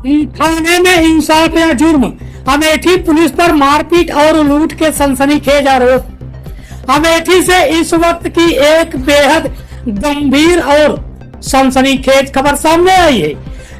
थाने में इंसाफ या जुर्म। अमेठी पुलिस पर मारपीट और लूट के सनसनीखेज आरोप। अमेठी से इस वक्त की एक बेहद गंभीर और सनसनीखेज खबर सामने आई है,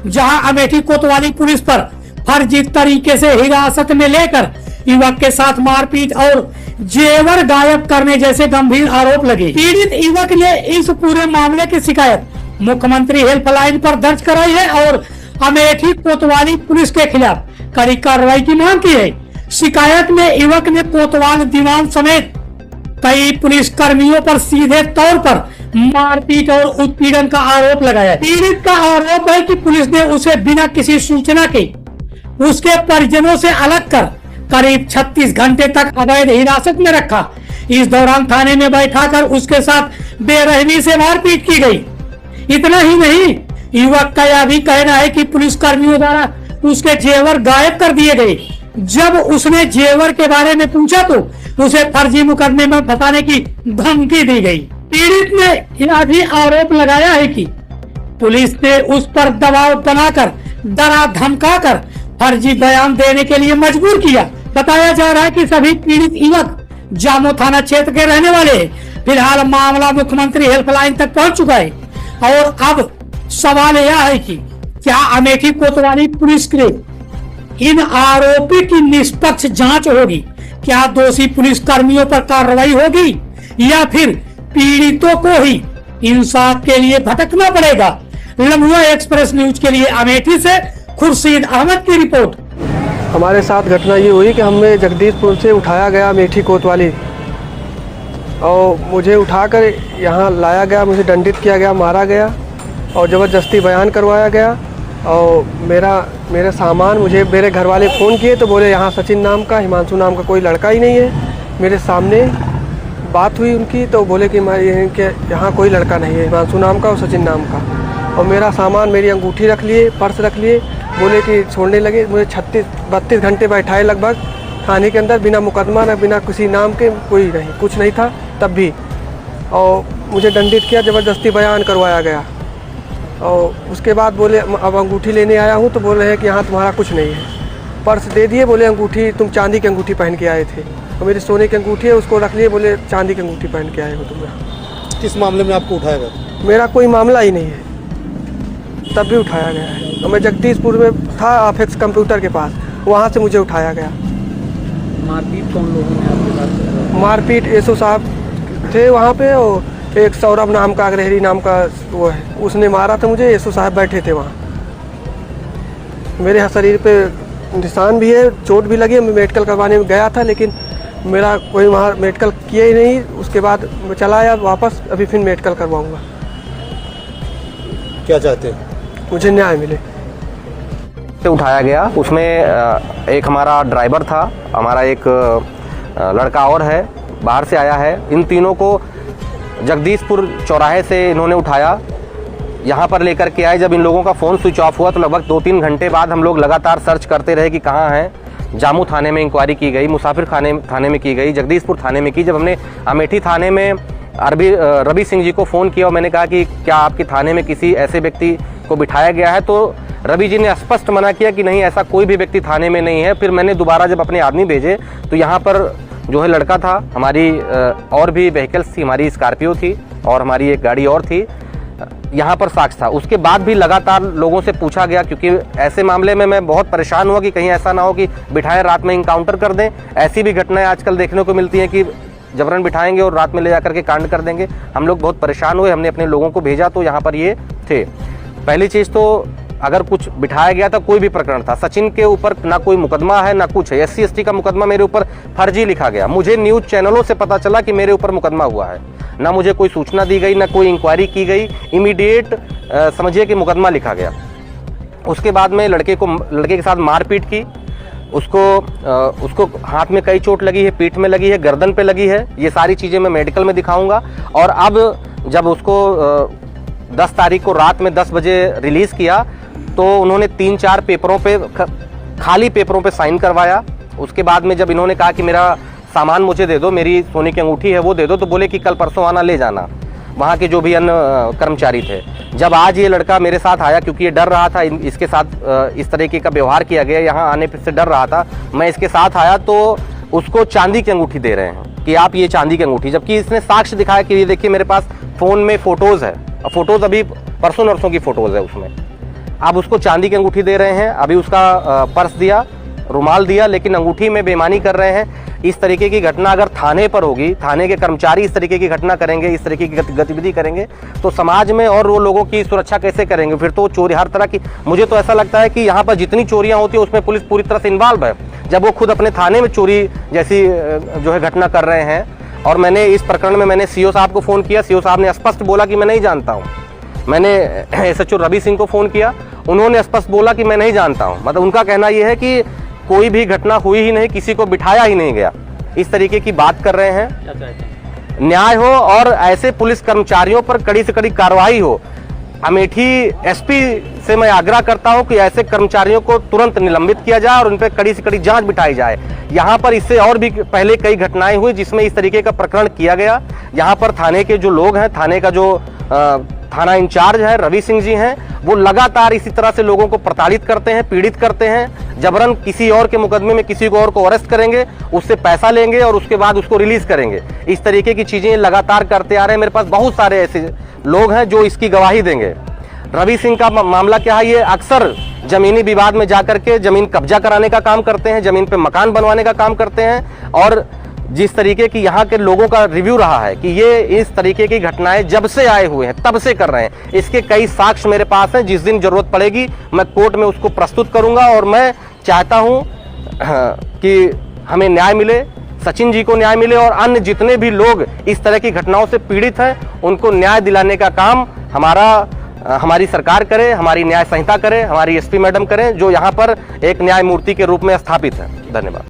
जहां अमेठी कोतवाली पुलिस पर फर्जी तरीके से हिरासत में लेकर युवक के साथ मारपीट और जेवर गायब करने जैसे गंभीर आरोप लगे। पीड़ित युवक ने इस पूरे मामले की शिकायत मुख्यमंत्री हेल्पलाइन पर दर्ज कराई है और अमेठी कोतवाली पुलिस के खिलाफ कड़ी कार्रवाई की मांग की है। शिकायत में युवक ने कोतवाल दीवान समेत कई पुलिस कर्मियों पर सीधे तौर पर मारपीट और उत्पीड़न का आरोप लगाया। पीड़ित का आरोप है कि पुलिस ने उसे बिना किसी सूचना के उसके परिजनों से अलग कर करीब 36 घंटे तक अवैध हिरासत में रखा। इस दौरान थाने में बैठाकर उसके साथ बेरहमी से मारपीट की गई। इतना ही नहीं, युवक का यह भी कहना है कि पुलिस कर्मियों द्वारा उसके जेवर गायब कर दिए गए। जब उसने जेवर के बारे में पूछा तो उसे फर्जी मुकदमे में फंसाने की धमकी दी गई। पीड़ित ने यह भी आरोप लगाया है कि पुलिस ने उस पर दबाव बनाकर डरा धमकाकर फर्जी बयान देने के लिए मजबूर किया। बताया जा रहा है कि सभी पीड़ित युवक जामो थाना क्षेत्र के रहने वाले हैं। फिलहाल मामला मुख्यमंत्री हेल्पलाइन तक पहुंच चुका है और अब सवाल यह है कि क्या अमेठी कोतवाली पुलिस के इन आरोपी की निष्पक्ष जांच होगी? क्या दोषी पुलिस कर्मियों पर कार्रवाई होगी या फिर पीड़ितों को ही इंसाफ के लिए भटकना पड़ेगा? लम्हा एक्सप्रेस न्यूज के लिए अमेठी से खुर्शीद अहमद की रिपोर्ट। हमारे साथ घटना ये हुई कि हमें जगदीशपुर से उठाया गया अमेठी कोतवाली और मुझे उठाकर यहाँ लाया गया, मुझे दंडित किया गया, मारा गया और ज़बरदस्ती बयान करवाया गया। और मेरा सामान मुझे मेरे घर वाले फ़ोन किए तो बोले यहाँ सचिन नाम का, हिमांशु नाम का कोई लड़का ही नहीं है। मेरे सामने बात हुई उनकी तो बोले कि यहाँ कोई लड़का नहीं है, हिमांशु नाम का और सचिन नाम का। और मेरा सामान, मेरी अंगूठी रख लिए, पर्स रख लिए, बोले कि छोड़ने लगे। मुझे 32 घंटे बैठाए लगभग थाने के अंदर, बिना मुकदमा न बिना किसी नाम के, कोई नहीं, कुछ नहीं था तब भी। और मुझे दंडित किया, ज़बरदस्ती बयान करवाया गया। और उसके बाद बोले अब अंगूठी लेने आया हूँ तो बोल रहे हैं कि यहाँ तुम्हारा कुछ नहीं है। पर्स दे दिए, बोले अंगूठी तुम चांदी की अंगूठी पहन के आए थे और मेरी सोने की अंगूठी है उसको रख लिए, बोले चांदी की अंगूठी पहन के आए हो तुम यहाँ। किस मामले में आपको उठाया गया? मेरा कोई मामला ही नहीं है, तब भी उठाया गया है। और मैं जगदीशपुर में था आफेक्स कंप्यूटर के पास, वहाँ से मुझे उठाया गया। मारपीट कौन लोगों ने आपके साथ? मारपीट एसओ साहब थे वहाँ पे और एक सौरभ नाम का, अग्रहरी नाम का वो है, उसने मारा था मुझे। एसओ साहब बैठे थे वहाँ। मेरे शरीर पे निशान भी है, चोट भी लगी। मैं मेडिकल करवाने में गया था लेकिन मेरा कोई वहाँ मेडिकल किया ही नहीं। उसके बाद मैं चला आया वापस, अभी फिर मेडिकल करवाऊँगा। क्या चाहते हैं? मुझे न्याय मिले। से उठाया गया, उसमें एक हमारा ड्राइवर था, हमारा एक लड़का और है, बाहर से आया है। इन तीनों को जगदीशपुर चौराहे से इन्होंने उठाया, यहाँ पर लेकर के आए। जब इन लोगों का फ़ोन स्विच ऑफ हुआ तो लगभग 2-3 घंटे बाद हम लोग लगातार सर्च करते रहे कि कहाँ हैं। जामू थाने में इंक्वायरी की गई, मुसाफिर थाने में की गई, जगदीशपुर थाने में की। जब हमने अमेठी थाने में रवि सिंह जी को फ़ोन किया और मैंने कहा कि क्या आपके थाने में किसी ऐसे व्यक्ति को बिठाया गया है, तो रवि जी ने स्पष्ट मना किया कि नहीं, ऐसा कोई भी व्यक्ति थाने में नहीं है। फिर मैंने दोबारा जब अपने आदमी भेजे तो यहाँ पर जो है लड़का था, हमारी और भी व्हीकल्स थी, हमारी स्कॉर्पियो थी और हमारी एक गाड़ी और थी, यहाँ पर साक्ष्य था। उसके बाद भी लगातार लोगों से पूछा गया, क्योंकि ऐसे मामले में मैं बहुत परेशान हुआ कि कहीं ऐसा ना हो कि बिठाए रात में इनकाउंटर कर दें। ऐसी भी घटनाएं आजकल देखने को मिलती हैं कि जबरन बिठाएंगे और रात में ले जाकर के कांड कर देंगे। हम लोग बहुत परेशान हुए, हमने अपने लोगों को भेजा तो यहाँ पर ये थे। पहली चीज़ तो अगर कुछ बिठाया गया था, कोई भी प्रकरण था, सचिन के ऊपर ना कोई मुकदमा है ना कुछ है। SC/ST का मुकदमा मेरे ऊपर फर्जी लिखा गया। मुझे न्यूज़ चैनलों से पता चला कि मेरे ऊपर मुकदमा हुआ है, ना मुझे कोई सूचना दी गई, ना कोई इंक्वायरी की गई। इमीडिएट समझिए कि मुकदमा लिखा गया। उसके बाद में लड़के के साथ मारपीट की। उसको हाथ में कई चोट लगी है, पीठ में लगी है, गर्दन पे लगी है। ये सारी चीज़ें मैं मेडिकल में दिखाऊंगा। और अब जब उसको 10 तारीख को रात में 10 बजे रिलीज़ किया तो उन्होंने 3-4 पेपरों पे, खाली पेपरों पे साइन करवाया। उसके बाद में जब इन्होंने कहा कि मेरा सामान मुझे दे दो, मेरी सोने की अंगूठी है वो दे दो, तो बोले कि कल परसों आना ले जाना। वहाँ के जो भी अन्य कर्मचारी थे जब आज ये लड़का मेरे साथ आया, क्योंकि ये डर रहा था, इसके साथ इस तरीके का व्यवहार किया गया, यहाँ आने से डर रहा था, मैं इसके साथ आया तो उसको चांदी की अंगूठी दे रहे हैं कि आप ये चांदी की अंगूठी, जबकि इसने साक्ष्य दिखाया कि ये देखिए मेरे पास फ़ोन में फ़ोटोज़ है, और फ़ोटोज़ अभी परसों नरसों की फ़ोटोज़ है उसमें। आप उसको चांदी की अंगूठी दे रहे हैं, अभी उसका पर्स दिया, रुमाल दिया, लेकिन अंगूठी में बेईमानी कर रहे हैं। इस तरीके की घटना अगर थाने पर होगी, थाने के कर्मचारी इस तरीके की घटना करेंगे, इस तरीके की गतिविधि करेंगे, तो समाज में और वो लोगों की सुरक्षा कैसे करेंगे? फिर तो चोरी हर तरह की, मुझे तो ऐसा लगता है कि यहाँ पर जितनी चोरियाँ होती है उसमें पुलिस पूरी तरह से इन्वॉल्व है, जब वो खुद अपने थाने में चोरी जैसी जो है घटना कर रहे हैं। और मैंने इस प्रकरण में मैंने सीओ साहब को फ़ोन किया, सीओ साहब ने स्पष्ट बोला कि मैं नहीं जानता हूँ। मैंने एसएचओ रवि सिंह को फ़ोन किया, उन्होंने स्पष्ट बोला कि मैं नहीं जानता हूँ। मतलब उनका कहना यह है कि कोई भी घटना हुई ही नहीं, किसी को बिठाया ही नहीं गया, इस तरीके की बात कर रहे हैं। क्या चाहते हैं? न्याय हो और ऐसे पुलिस कर्मचारियों पर कड़ी से कड़ी कार्रवाई हो। अमेठी एसपी से मैं आग्रह करता हूं कि ऐसे कर्मचारियों को तुरंत निलंबित किया जाए और उन पर कड़ी से कड़ी जांच बिठाई जाए। यहां पर इससे और भी पहले कई घटनाएं हुई जिसमें इस तरीके का प्रकरण किया गया। यहां पर थाने के जो लोग हैं, थाने का जो थाना इंचार्ज है रवि सिंह जी हैं, वो लगातार इसी तरह से लोगों को प्रताड़ित करते हैं, पीड़ित करते हैं, जबरन किसी और के मुकदमे में किसी को और को अरेस्ट करेंगे, उससे पैसा लेंगे और उसके बाद उसको रिलीज करेंगे। इस तरीके की चीजें लगातार करते आ रहे हैं। मेरे पास बहुत सारे ऐसे लोग हैं जो इसकी गवाही देंगे। रवि सिंह का मामला क्या है, ये अक्सर जमीनी विवाद में जाकर के जमीन कब्जा कराने का काम करते हैं, जमीन पे मकान बनवाने का काम करते हैं। और जिस तरीके की यहाँ के लोगों का रिव्यू रहा है कि ये इस तरीके की घटनाएं जब से आए हुए हैं तब से कर रहे हैं, इसके कई साक्ष्य मेरे पास हैं। जिस दिन जरूरत पड़ेगी मैं कोर्ट में उसको प्रस्तुत करूंगा। और मैं चाहता हूं कि हमें न्याय मिले, सचिन जी को न्याय मिले और अन्य जितने भी लोग इस तरह की घटनाओं से पीड़ित हैं उनको न्याय दिलाने का काम हमारी सरकार करे, हमारी न्याय संहिता करे, हमारी एसपी मैडम करें, जो यहाँ पर एक न्यायमूर्ति के रूप में स्थापित है। धन्यवाद।